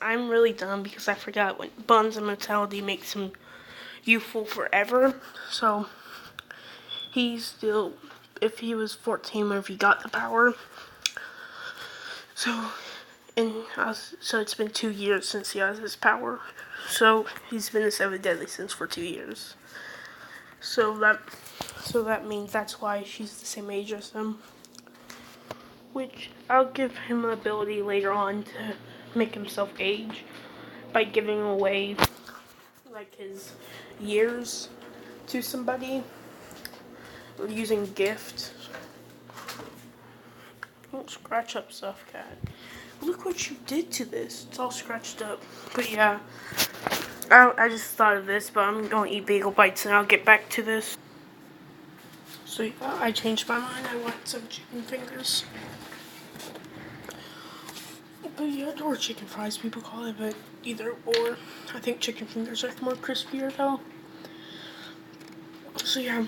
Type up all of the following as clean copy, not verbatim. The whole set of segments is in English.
I'm really dumb because I forgot when Buns immortality makes him youthful forever. So he's still, if he was 14 when he got the power. So so it's been 2 years since he has his power. So he's been a 7 deadly since for 2 years. So that means that's why she's the same age as him. Which I'll give him an ability later on to make himself age by giving away like his years to somebody or using gift. Don't scratch up stuff, cat. Look what you did to this. It's all scratched up. But yeah, I just thought of this, but I'm going to eat bagel bites and I'll get back to this. So yeah, I changed my mind. I want some chicken fingers. But yeah, or chicken fries, people call it, but either or. I think chicken fingers are more crispier though. So yeah.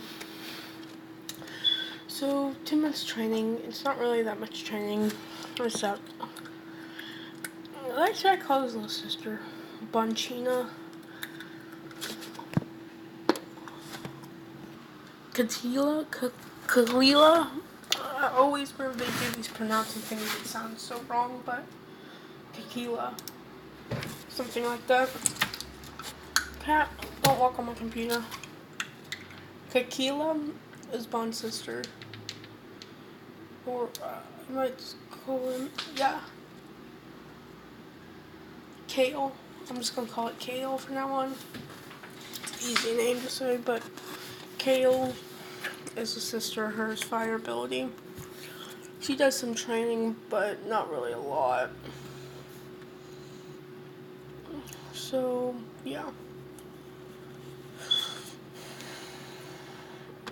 So 10 months training. It's not really that much training. What's up? Let's try to call his little sister Bonchina. Kalila. I always remember they do these pronouncing things that sound so wrong, but Tequila. Something like that. Pat, don't walk on my computer. Tequila is Bond's sister. Or, I might call him, yeah. Kale. I'm just gonna call it Kale from now on. Easy name to say, but Kale is a sister of hers, fire ability. She does some training, but not really a lot. So, yeah.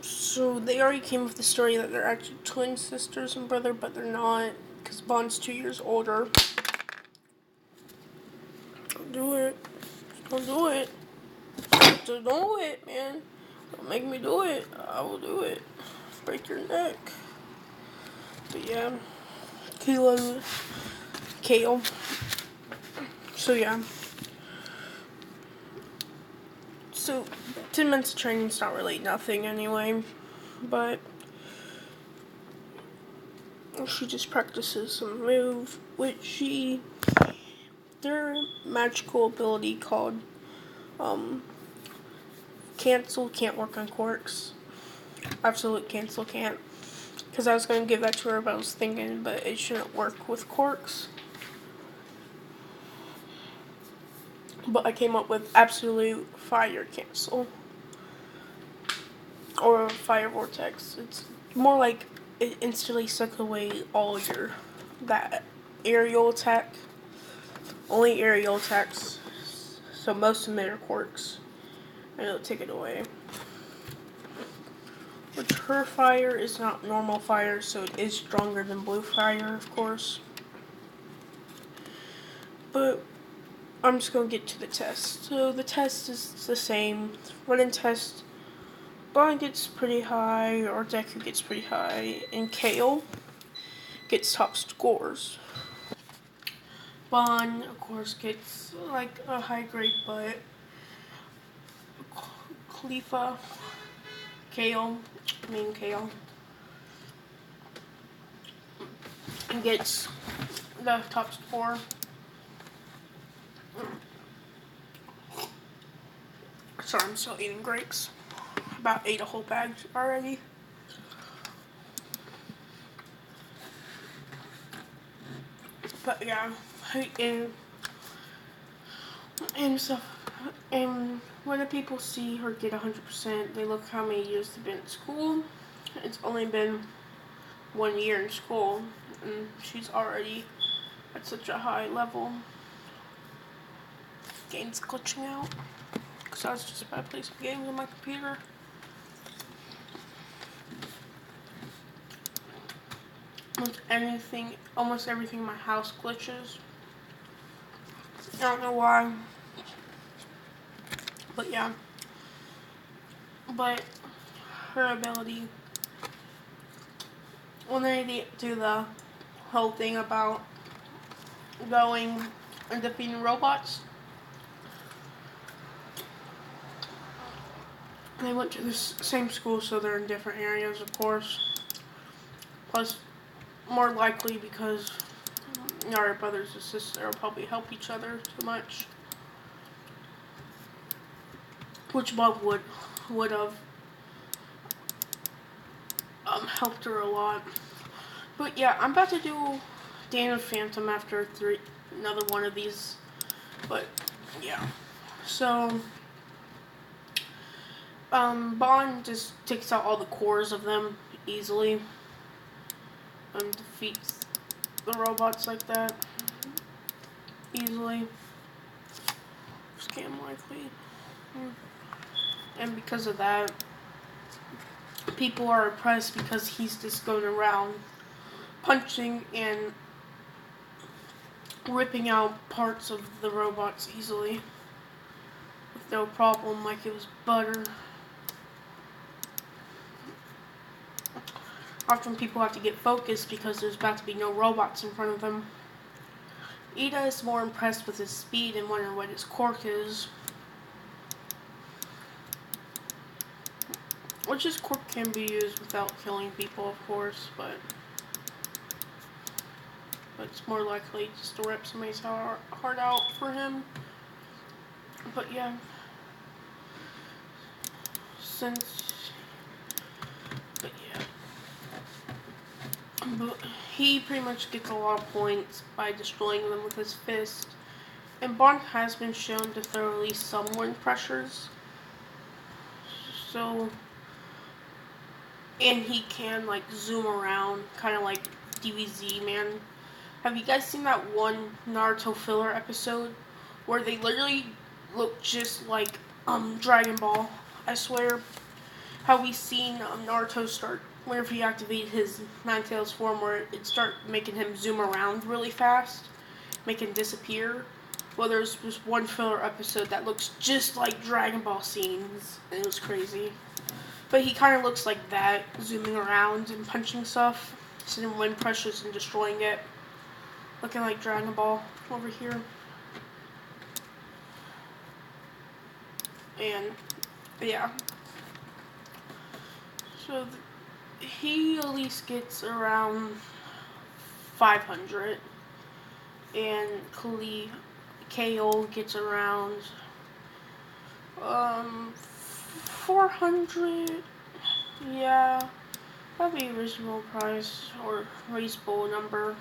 So, they already came with the story that they're actually twin sisters and brother, but they're not, because Bond's 2 years older. Don't do it. Don't do it. Just do it, man. Don't make me do it. I will do it. Break your neck. But yeah. Kale. So yeah. So 10 minutes of training's not really nothing anyway. But she just practices some move, which their magical ability called cancel can't work on quirks. Absolute cancel can't. Because I was going to give that to her, but I was thinking, but it shouldn't work with quirks. But I came up with absolute fire cancel. Or fire vortex. It's more like it instantly sucks away all that aerial attack. Only aerial attacks. So most of them are quirks. And it'll take it away. Which her fire is not normal fire, so it is stronger than blue fire, of course. But I'm just going to get to the test. So the test is the same. Running test, Bond gets pretty high, or Deku gets pretty high, and Kale gets top scores. Bond, of course, gets like a high grade, but Kale gets the top score. Sorry, I'm still eating grapes. About ate a whole bag already. But yeah, and stuff. And when the people see her get 100%, they look how many years they've been at school. It's only been 1 year in school, and she's already at such a high level. Game's glitching out because I was just about to play some games on my computer. Almost everything in my house glitches. I don't know why, but yeah. But her ability, when they do the whole thing about going and defeating robots. They went to the same school, so they're in different areas, of course. Plus, more likely because our brothers and sisters will probably help each other too much. Which Bob would have helped her a lot. But yeah, I'm about to do Dan and Phantom after another one of these. But yeah, so Bond just takes out all the cores of them easily and defeats the robots like that easily. Scam likely. And because of that, people are impressed because he's just going around punching and ripping out parts of the robots easily with no problem, like it was butter. Often people have to get focused because there's about to be no robots in front of them. Ida is more impressed with his speed and wondering what his quirk is. Which his quirk can be used without killing people, of course, but it's more likely just to rip somebody's heart out for him. But yeah, but he pretty much gets a lot of points by destroying them with his fist. And Bond has been shown to throw at least some wind pressures. So, and he can like zoom around, kind of like DBZ Man. Have you guys seen that one Naruto filler episode where they literally look just like Dragon Ball? I swear. How we seen Naruto start whenever he activated his Nine Tails form, where it start making him zoom around really fast, make him disappear. Well, there's this one filler episode that looks just like Dragon Ball scenes, and it was crazy. But he kind of looks like that, zooming around and punching stuff, sending wind pressures and destroying it, looking like Dragon Ball over here. And yeah, so he at least gets around 500, and KO gets around 400. Yeah, that'd be a reasonable price or reasonable number.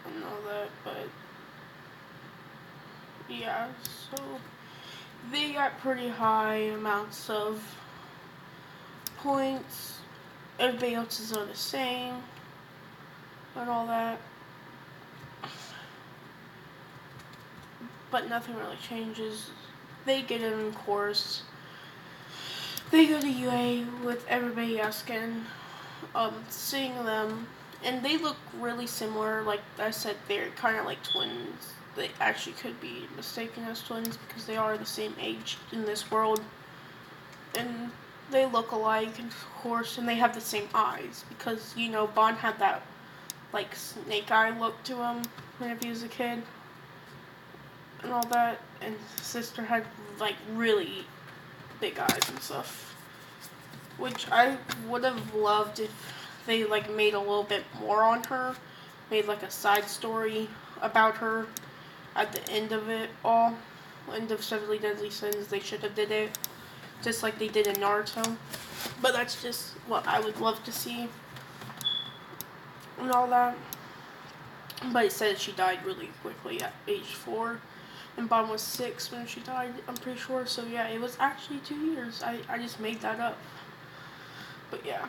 And all that, but yeah, so they got pretty high amounts of points. Everybody else's are the same and all that. But nothing really changes. They get it in course. They go to UA with everybody asking, seeing them, and they look really similar. Like I said, they're kind of like twins. They actually could be mistaken as twins because they are the same age in this world. And they look alike, of course, and they have the same eyes because, you know, Bond had that, like, snake eye look to him whenever he was a kid and all that, and his sister had, like, really big eyes and stuff, which I would have loved if they, like, made a little bit more on her, made, like, a side story about her at the end of it all. End of Severely Deadly Sins, they should have did it just like they did in Naruto. But that's just what I would love to see and all that. But it said she died really quickly at age 4. And Bond was 6 when she died, I'm pretty sure. So yeah, it was actually 2 years. I just made that up. But yeah.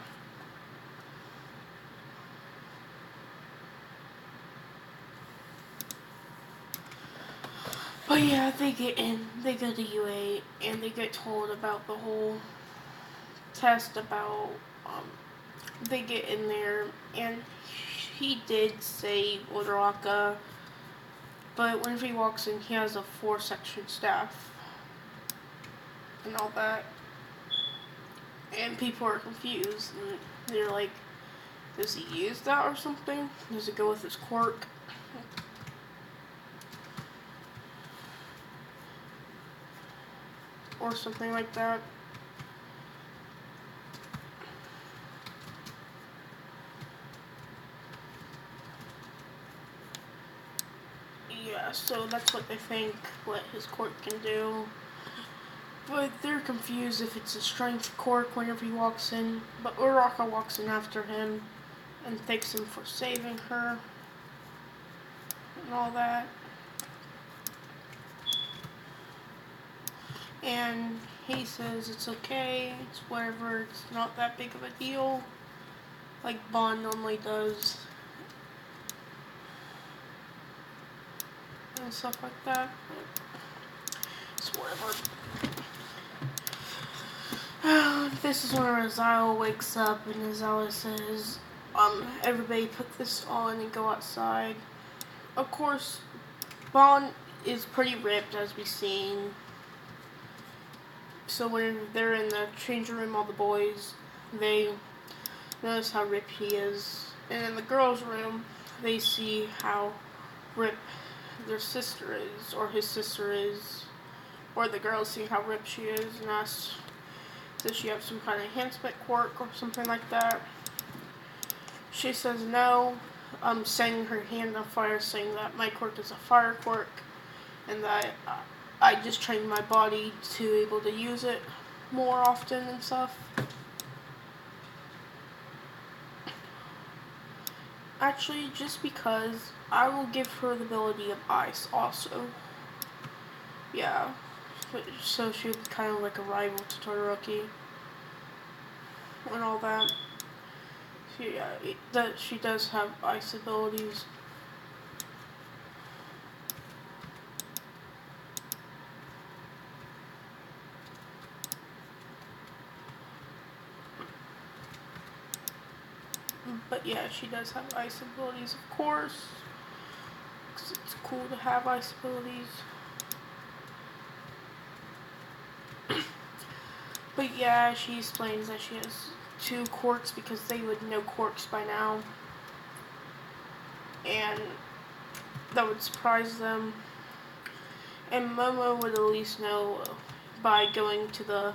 But yeah, they get in, they go to UA, and they get told about the whole test about, they get in there, and he did say Uraraka, but whenever he walks in, he has a 4-section staff, and all that, and people are confused, and they're like, Does he use that or something? Does it go with his quirk? Or something like that. Yeah, so that's what they think, what his quirk can do. But they're confused if it's a strength quirk whenever he walks in. But Uraraka walks in after him and thanks him for saving her and all that. And he says it's okay, it's whatever, it's not that big of a deal, like Bond normally does. And stuff like that. It's whatever. This is when Raziel wakes up and Raziel says, everybody put this on and go outside. Of course, Bond is pretty ripped, as we've seen. So when they're in the changing room, all the boys, they notice how ripped he is. And in the girls' room, they see how ripped their sister is, or his sister is. Or the girls see how ripped she is and ask, does she have some kind of enhancement quirk or something like that? She says no, setting her hand on fire, saying that my quirk is a fire quirk, and that I just trained my body to be able to use it more often and stuff. Actually, just because I will give her the ability of ice also. Yeah. So she would be kind of like a rival to Todoroki and all that. She does have ice abilities. But yeah, she does have ice abilities, of course. 'Cause it's cool to have ice abilities. But yeah, she explains that she has 2 quirks because they would know quirks by now. And that would surprise them. And Momo would at least know by going to the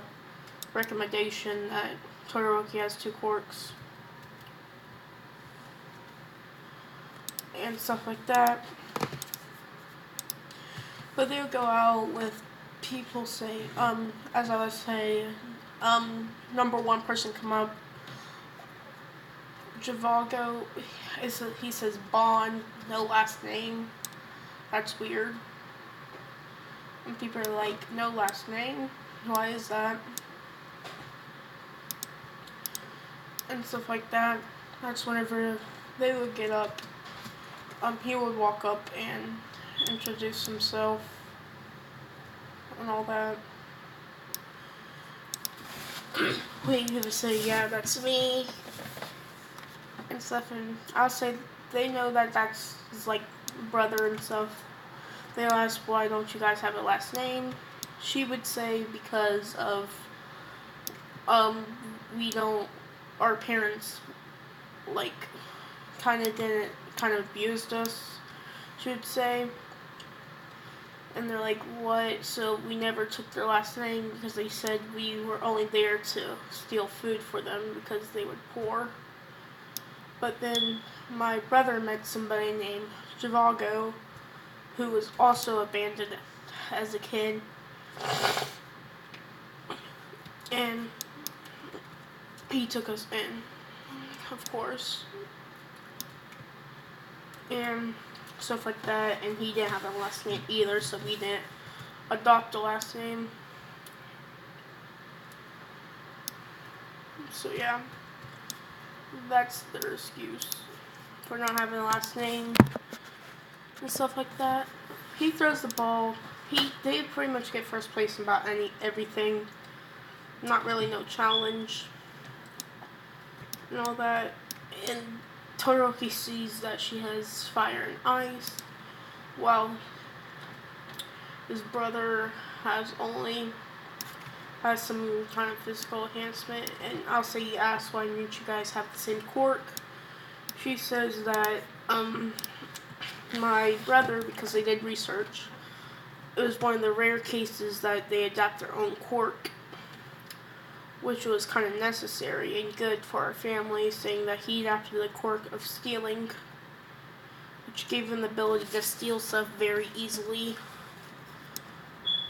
recommendation that Todoroki has 2 quirks. And stuff like that. But they would go out with people say, as I was saying, number 1 person come up. Javago, he says Bond, no last name. That's weird. And people are like, no last name? Why is that? And stuff like that. That's whenever they would get up. He would walk up and introduce himself and all that. He would say, yeah, that's me. And stuff, and I'll say they know that that's his, like, brother and stuff. They'll ask, why don't you guys have a last name? She would say, because of, we don't, our parents, like, kind of abused us, she would say. And they're like, what? So we never took their last name because they said we were only there to steal food for them because they were poor. But then my brother met somebody named Javago, who was also abandoned as a kid. And he took us in, of course. And stuff like that. And he didn't have a last name either, so we didn't adopt a last name. So yeah. That's their excuse for not having a last name and stuff like that. He throws the ball. They pretty much get first place in about everything. Not really no challenge and all that. And Todoroki sees that she has fire and ice, while his brother has some kind of physical enhancement. And I'll say he asks, why didn't you guys have the same quirk? she says that my brother, because they did research, it was one of the rare cases that they adapt their own quirk, which was kind of necessary and good for our family, saying that he adapted the quirk of stealing, which gave him the ability to steal stuff very easily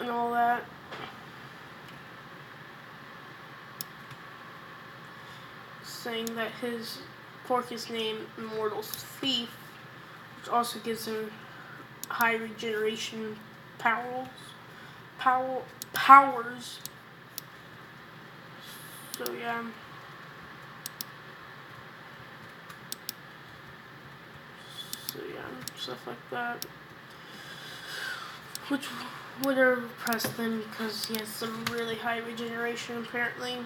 and all that. Saying that his quirk is named Immortal Thief, which also gives him high regeneration powers. So yeah. Stuff like that. Which would have impressed them because he has some really high regeneration apparently.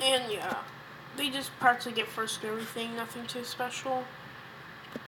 And yeah, they just practically get first and everything, nothing too special.